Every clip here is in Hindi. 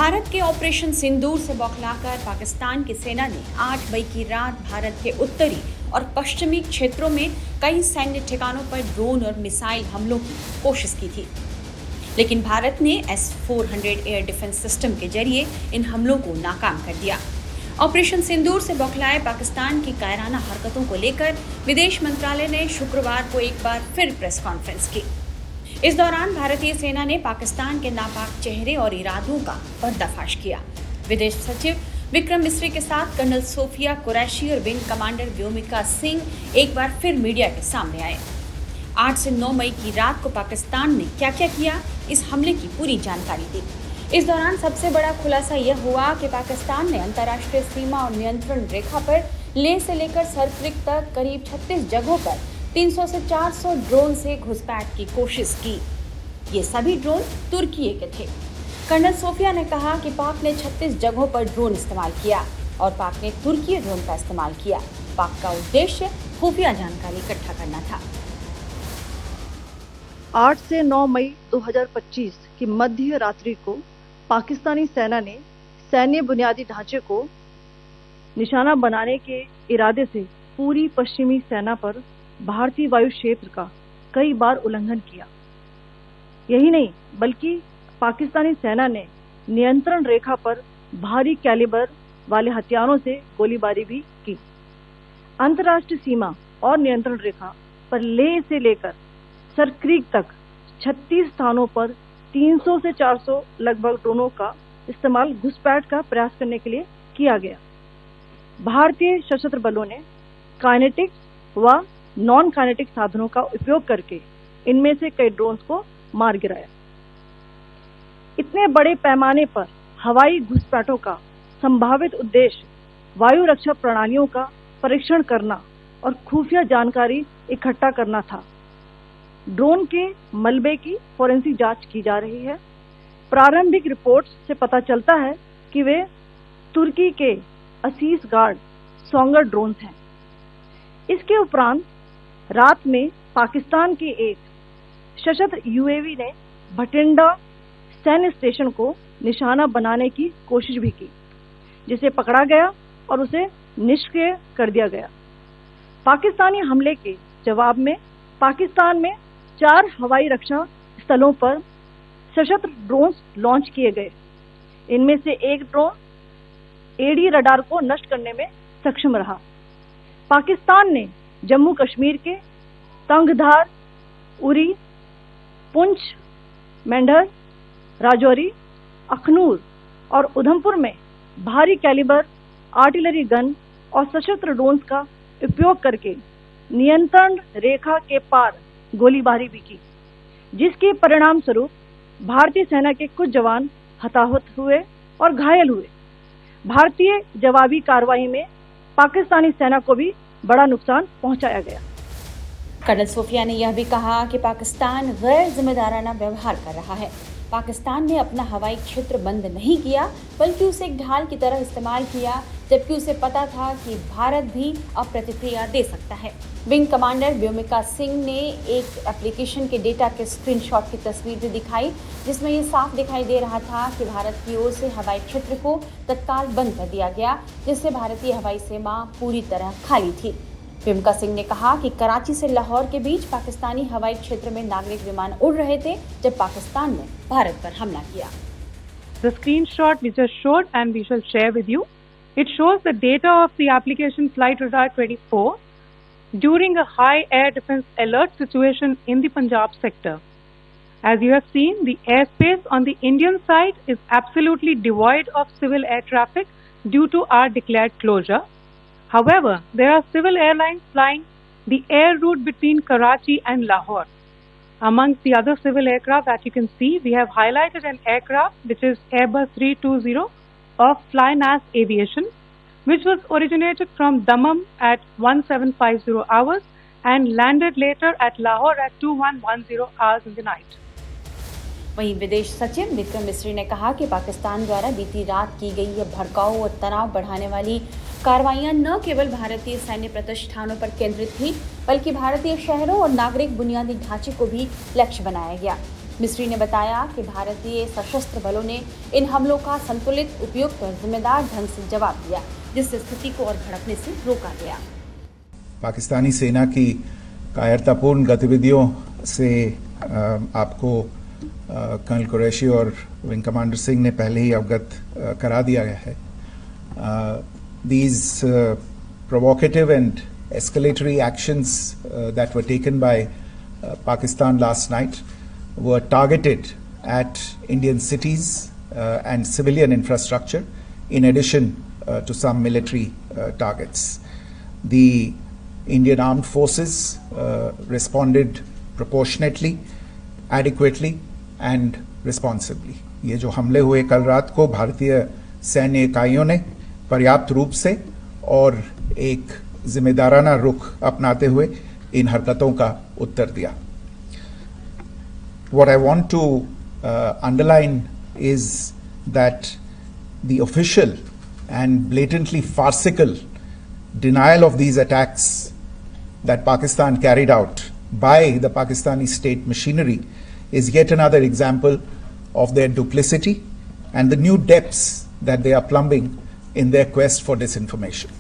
भारत के ऑपरेशन सिंदूर से बौखलाकर पाकिस्तान की सेना ने 8 मई की रात भारत के उत्तरी और पश्चिमी क्षेत्रों में कई सैन्य ठिकानों पर ड्रोन और मिसाइल हमलों की कोशिश की थी, लेकिन भारत ने S-400 एयर डिफेंस सिस्टम के जरिए इन हमलों को नाकाम कर दिया। ऑपरेशन सिंदूर से बौखलाए पाकिस्तान की कायराना हरकतों को लेकर विदेश मंत्रालय ने शुक्रवार को एक बार फिर प्रेस कॉन्फ्रेंस की। इस दौरान भारतीय सेना ने पाकिस्तान के नापाक चेहरे और इरादों का पर्दाफाश किया। विदेश सचिव विक्रम मिस्री के साथ कर्नल सोफिया कुरैशी और विंग कमांडर व्योमिका सिंह एक बार फिर मीडिया के सामने आए। 8 से 9 मई की रात को पाकिस्तान ने क्या क्या किया, इस हमले की पूरी जानकारी दी। इस दौरान सबसे बड़ा खुलासा यह हुआ कि पाकिस्तान ने अंतर्राष्ट्रीय सीमा और नियंत्रण रेखा पर लेह से लेकर सरक्रिक तक करीब 36 जगहों पर 300 से 400 ड्रोन से घुसपैठ की कोशिश की। ये सभी ड्रोन तुर्की के थे। कर्नल सोफिया ने कहा कि पाक ने 36 जगहों पर ड्रोन इस्तेमाल किया और पाक ने तुर्की ड्रोन का इस्तेमाल किया। पाक का उद्देश्य खुफिया जानकारी इकट्ठा करना था। 8 से 9 मई 2025 की मध्य रात्रि को पाकिस्तानी सेना ने सैन्य बुनियादी ढांचे को निशाना बनाने के इरादे से पूरी पश्चिमी सेना पर भारतीय वायु क्षेत्र का कई बार उल्लंघन किया। यही नहीं, बल्कि पाकिस्तानी सेना ने नियंत्रण रेखा पर भारी कैलिबर वाले हथियारों से गोलीबारी भी की। अंतर्राष्ट्रीय सीमा और नियंत्रण रेखा पर लेह से लेकर सरक्रीक तक 36 स्थानों पर 300 से 400 लगभग ड्रोनों का इस्तेमाल घुसपैठ का प्रयास करने के लिए किया गया। भारतीय सशस्त्र बलों ने काइनेटिक व नॉन काइनेटिक साधनों का उपयोग करके इनमें से कई ड्रोन्स को मार गिराया। इतने बड़े पैमाने पर हवाई घुसपैठों का संभावित उद्देश्य वायु रक्षा प्रणालियों का परीक्षण करना और खुफिया जानकारी इकट्ठा करना था। ड्रोन के मलबे की फोरेंसिक जांच की जा रही है। प्रारंभिक रिपोर्ट्स से पता चलता है कि वे तुर्की के असीस गार्ड सोंगर ड्रोन्स हैं। इसके उपरांत रात में पाकिस्तान के एक सशस्त्र यूएवी ने भटिंडा सैन्य स्टेशन को निशाना बनाने की कोशिश भी की, जिसे पकड़ा गया और उसे निष्क्रिय कर दिया गया। पाकिस्तानी हमले के जवाब में पाकिस्तान में 4 हवाई रक्षा स्थलों पर सशस्त्र ड्रोन लॉन्च किए गए। इनमें से एक ड्रोन एडी रडार को नष्ट करने में सक्षम रहा। पाकिस्तान ने जम्मू कश्मीर के तंगधार, उरी, पुंछ, मेंढर, राजौरी, अखनूर और उधमपुर में भारी कैलिबर आर्टिलरी गन और सशस्त्र ड्रोन्स का उपयोग करके नियंत्रण रेखा के पार गोलीबारी भी की, जिसके परिणाम स्वरूप भारतीय सेना के कुछ जवान हताहत हुए और घायल हुए। भारतीय जवाबी कार्रवाई में पाकिस्तानी सेना को भी बड़ा नुकसान पहुंचाया गया। कर्नल सोफिया ने यह भी कहा कि पाकिस्तान गैर जिम्मेदाराना व्यवहार कर रहा है। पाकिस्तान ने अपना हवाई क्षेत्र बंद नहीं किया, बल्कि उसे एक ढाल की तरह इस्तेमाल किया, जबकि उसे पता था कि भारत भी अब प्रतिक्रिया दे सकता है। विंग कमांडर व्योमिका सिंह ने एक एप्लीकेशन के डेटा के स्क्रीनशॉट की तस्वीर भी दिखाई, जिसमें ये साफ दिखाई दे रहा था कि भारत की ओर से हवाई क्षेत्र को तत्काल बंद कर दिया गया, जिससे भारतीय हवाई सीमा पूरी तरह खाली थी। व्योमिका सिंह ने कहा कि कराची से लाहौर के बीच पाकिस्तानी हवाई क्षेत्र में नागरिक विमान उड़ रहे थे जब पाकिस्तान ने भारत पर हमला किया। The screenshot we just showed and we shall share with you. It shows the data of the application Flight Radar 24 during a high air defense alert situation in the Punjab sector. As you have seen, the airspace on the Indian side is absolutely devoid of civil air traffic due to our declared closure. However, there are civil airlines flying the air route between Karachi and Lahore. Amongst the other civil aircraft that you can see, we have highlighted an aircraft which is Airbus 320 of Flynas Aviation, which was originated from Dammam at 1750 hours and landed later at Lahore at 2110 hours in the night. वहीं विदेश सचिव विक्रम मिस्री ने कहा कि पाकिस्तान द्वारा बीती रात की गई यह भड़काऊ और तनाव बढ़ाने वाली कार्रवाइयां न केवल भारतीय सैन्य प्रतिष्ठानों पर केंद्रित थी, बल्कि भारतीय शहरों और नागरिक बुनियादी ढांचे को भी लक्ष्य बनाया गया। मिस्री ने बताया कि भारतीय सशस्त्र बलों ने इन हमलों का संतुलित, उपयुक्त और जिम्मेदार ढंग से जवाब दिया, जिससे स्थिति को और भड़कने से रोका गया। पाकिस्तानी सेना की कायरतापूर्ण गतिविधियों से आपको कर्नल कुरैशी और विंग कमांडर सिंह ने पहले ही अवगत करा दिया गया है। These provocative and escalatory actions that were taken by Pakistan last night were targeted at Indian cities and civilian infrastructure, in addition to some military targets. The Indian Armed Forces responded proportionately, adequately and responsibly. ये जो हमले हुए कल रात को भारतीय सैन्य इकाइयों ने पर्याप्त रूप से और एक जिम्मेदाराना रुख अपनाते हुए इन हरकतों का उत्तर दिया। What I want to underline is that the official and blatantly farcical denial of these attacks that Pakistan carried out by the Pakistani state machinery is yet another example of their duplicity and the new depths that they are plumbing in their quest for disinformation.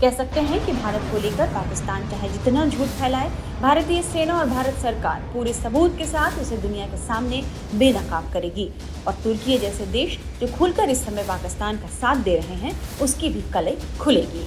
कह सकते हैं कि भारत को लेकर पाकिस्तान चाहे जितना झूठ फैलाए, भारतीय सेना और भारत सरकार पूरे सबूत के साथ उसे दुनिया के सामने बेनकाब करेगी और तुर्की जैसे देश जो खुलकर इस समय पाकिस्तान का साथ दे रहे हैं, उसकी भी कलई खुलेगी।